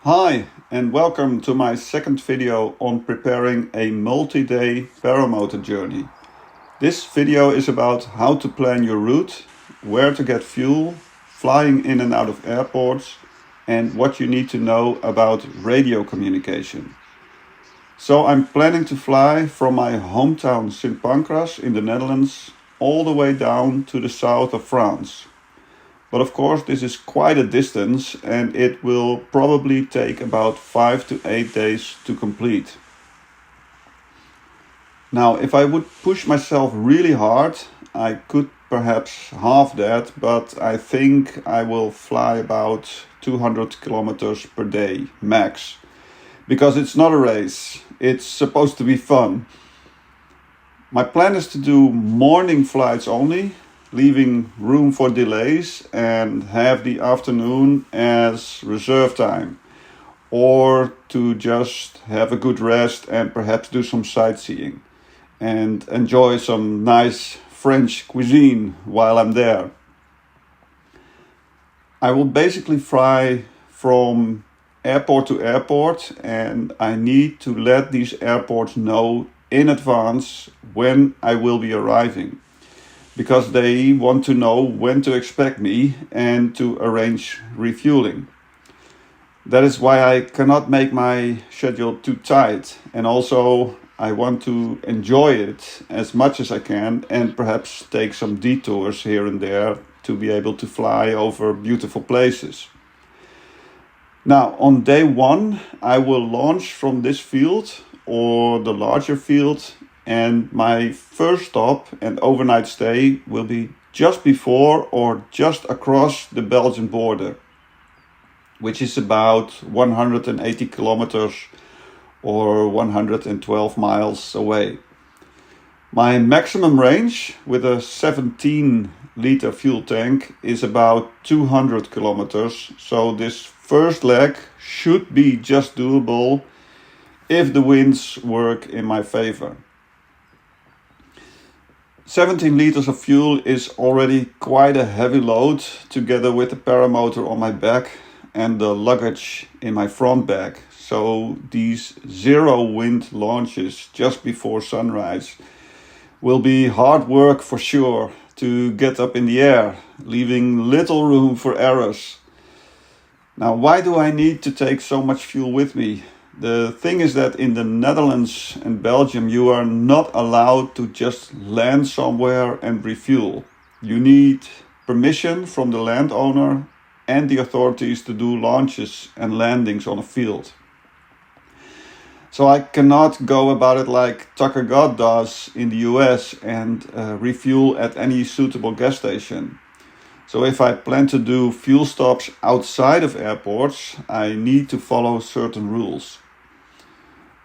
Hi, and welcome to my second video on preparing a multi-day paramotor journey. This video is about how to plan your route, where to get fuel, flying in and out of airports, and what you need to know about radio communication. So I'm planning to fly from my hometown Sint Pancras in the Netherlands all the way down to the south of France. But of course this is quite a distance and it will probably take about 5 to 8 days to complete. Now if I would push myself really hard, I could perhaps half that, but I think I will fly about 200 kilometers per day max. Because it's not a race, it's supposed to be fun. My plan is to do morning flights only, leaving room for delays and have the afternoon as reserve time, or to just have a good rest and perhaps do some sightseeing and enjoy some nice French cuisine while I'm there. I will basically fly from airport to airport, and I need to let these airports know in advance when I will be arriving, because they want to know when to expect me and to arrange refueling. That is why I cannot make my schedule too tight, and also I want to enjoy it as much as I can and perhaps take some detours here and there to be able to fly over beautiful places. Now on day one I will launch from this field or the larger field, and my first stop and overnight stay will be just before or just across the Belgian border, which is about 180 kilometers or 112 miles away. My maximum range with a 17-liter fuel tank is about 200 kilometers, so this first leg should be just doable if the winds work in my favor. 17 liters of fuel is already quite a heavy load, together with the paramotor on my back and the luggage in my front bag. So these zero wind launches just before sunrise will be hard work for sure to get up in the air, leaving little room for errors. Now, why do I need to take so much fuel with me? The thing is that in the Netherlands and Belgium you are not allowed to just land somewhere and refuel. You need permission from the landowner and the authorities to do launches and landings on a field. So I cannot go about it like Tucker God does in the US and refuel at any suitable gas station. So if I plan to do fuel stops outside of airports, I need to follow certain rules.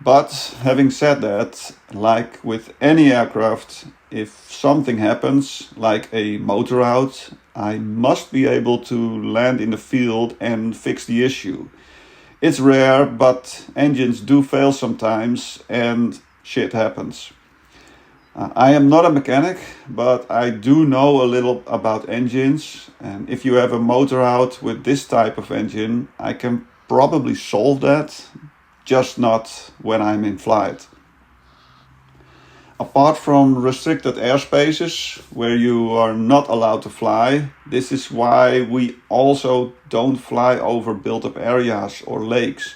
But having said that, like with any aircraft, if something happens, like a motor out, I must be able to land in the field and fix the issue. It's rare, but engines do fail sometimes and shit happens. I am not a mechanic, but I do know a little about engines, and if you have a motor out with this type of engine, I can probably solve that, just not when I'm in flight. Apart from restricted airspaces where you are not allowed to fly, this is why we also don't fly over built-up areas or lakes.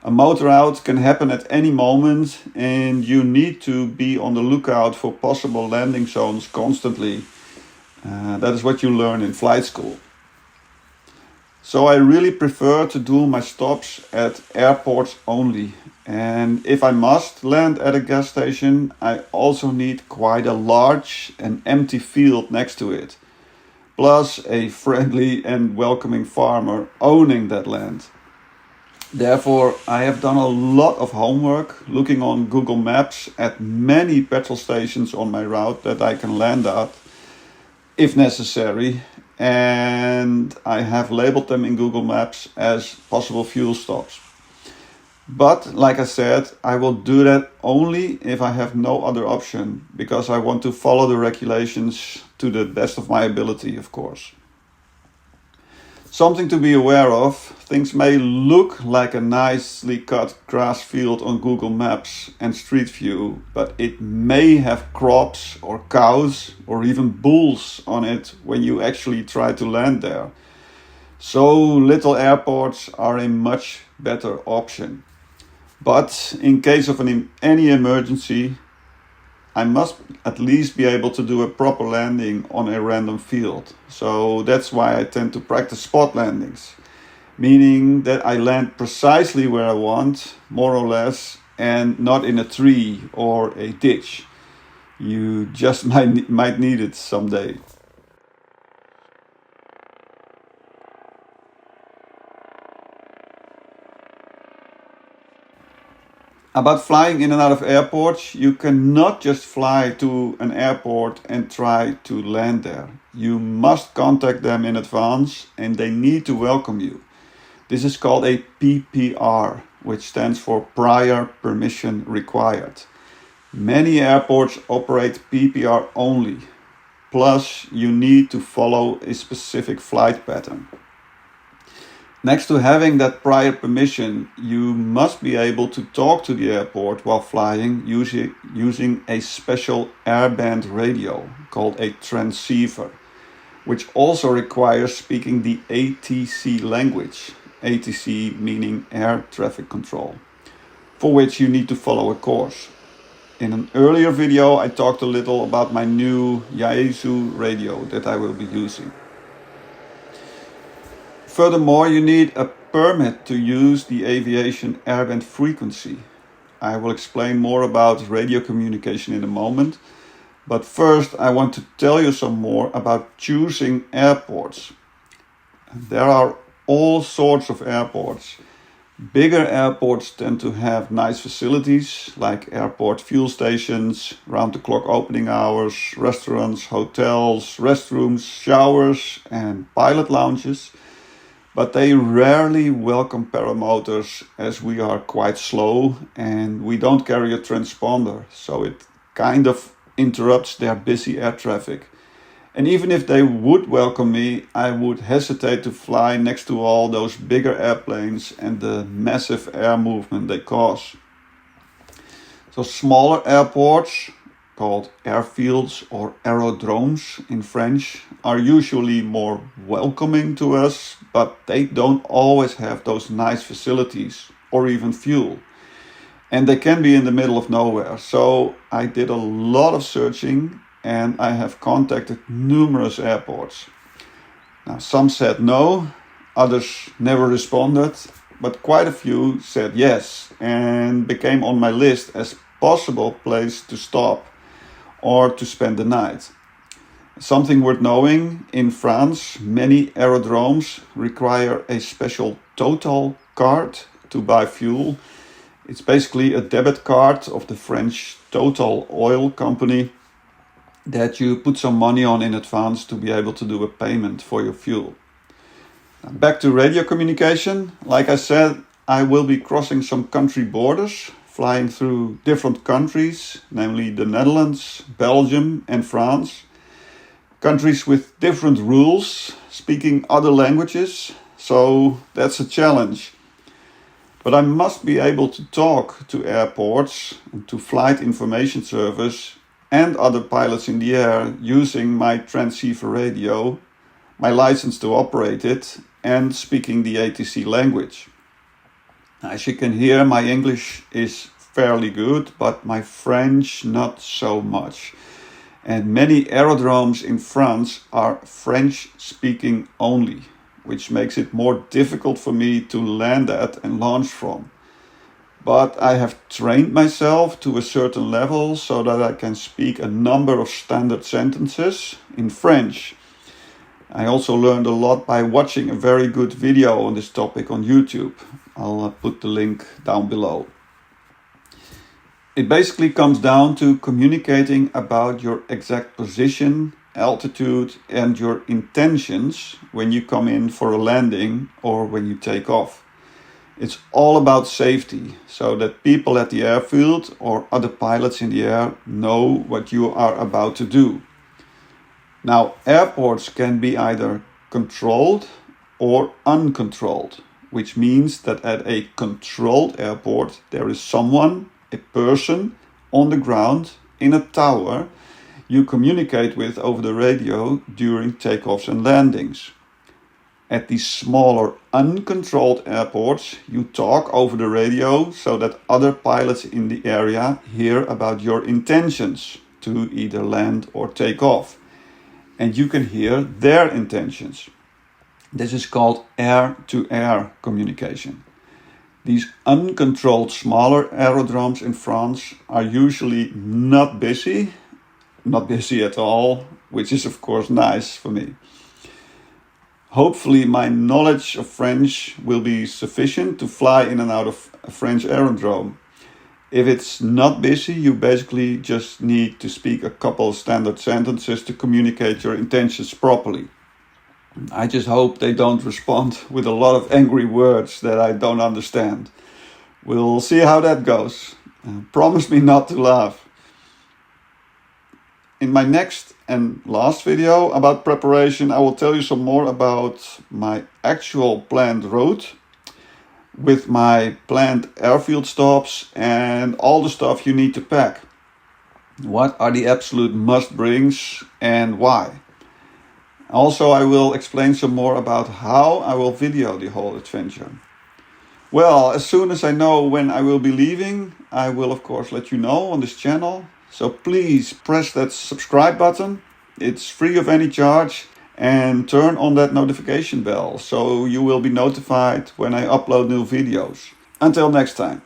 A motor out can happen at any moment and you need to be on the lookout for possible landing zones constantly. That is what you learn in flight school. So I really prefer to do my stops at airports only. And if I must land at a gas station, I also need quite a large and empty field next to it. Plus a friendly and welcoming farmer owning that land. Therefore, I have done a lot of homework looking on Google Maps at many petrol stations on my route that I can land at, if necessary, and I have labeled them in Google Maps as possible fuel stops. But, like I said, I will do that only if I have no other option, because I want to follow the regulations to the best of my ability, of course. Something to be aware of, things may look like a nicely cut grass field on Google Maps and Street View, but it may have crops or cows or even bulls on it when you actually try to land there. So little airports are a much better option. But in case of any emergency, I must at least be able to do a proper landing on a random field. So that's why I tend to practice spot landings, meaning that I land precisely where I want, more or less, and not in a tree or a ditch. You just might need it someday. About flying in and out of airports, you cannot just fly to an airport and try to land there. You must contact them in advance and they need to welcome you. This is called a PPR, which stands for Prior Permission Required. Many airports operate PPR only, plus you need to follow a specific flight pattern. Next to having that prior permission, you must be able to talk to the airport while flying using a special airband radio called a transceiver, which also requires speaking the ATC language, ATC meaning air traffic control, for which you need to follow a course. In an earlier video, I talked a little about my new Yeasu radio that I will be using. Furthermore, you need a permit to use the aviation airband frequency. I will explain more about radio communication in a moment, but first I want to tell you some more about choosing airports. There are all sorts of airports. Bigger airports tend to have nice facilities like airport fuel stations, round-the-clock opening hours, restaurants, hotels, restrooms, showers and pilot lounges. But they rarely welcome paramotors as we are quite slow and we don't carry a transponder, so it kind of interrupts their busy air traffic. And even if they would welcome me, I would hesitate to fly next to all those bigger airplanes and the massive air movement they cause. So smaller airports, called airfields or aerodromes in French, are usually more welcoming to us, but they don't always have those nice facilities or even fuel. And they can be in the middle of nowhere. So I did a lot of searching and I have contacted numerous airports. Now, some said no, others never responded, but quite a few said yes and became on my list as possible place to stop or to spend the night. Something worth knowing, in France, many aerodromes require a special Total card to buy fuel. It's basically a debit card of the French Total oil company that you put some money on in advance to be able to do a payment for your fuel. Now, back to radio communication. Like I said, I will be crossing some country borders, flying through different countries, namely the Netherlands, Belgium and France. Countries with different rules, speaking other languages, so that's a challenge. But I must be able to talk to airports, to flight information service and other pilots in the air using my transceiver radio, my license to operate it, and speaking the ATC language. As you can hear, my English is fairly good, but my French not so much. And many aerodromes in France are French speaking only, which makes it more difficult for me to land at and launch from. But I have trained myself to a certain level so that I can speak a number of standard sentences in French. I also learned a lot by watching a very good video on this topic on YouTube. I'll put the link down below. It basically comes down to communicating about your exact position, altitude, and your intentions when you come in for a landing or when you take off. It's all about safety, so that people at the airfield or other pilots in the air know what you are about to do. Now, airports can be either controlled or uncontrolled, which means that at a controlled airport there is someone, a person, on the ground in a tower you communicate with over the radio during takeoffs and landings. At these smaller uncontrolled airports, you talk over the radio so that other pilots in the area hear about your intentions to either land or take off. And you can hear their intentions. This is called air-to-air communication. These uncontrolled smaller aerodromes in France are usually not busy at all, which is of course nice for me. Hopefully my knowledge of French will be sufficient to fly in and out of a French aerodrome. If it's not busy, you basically just need to speak a couple standard sentences to communicate your intentions properly. I just hope they don't respond with a lot of angry words that I don't understand. We'll see how that goes. Promise me not to laugh. In my next and last video about preparation, I will tell you some more about my actual planned route with my planned airfield stops and all the stuff you need to pack. What are the absolute must-brings and why? Also, I will explain some more about how I will video the whole adventure. Well, as soon as I know when I will be leaving, I will of course let you know on this channel. So please press that subscribe button. It's free of any charge, and turn on that notification bell so you will be notified when I upload new videos. Until next time.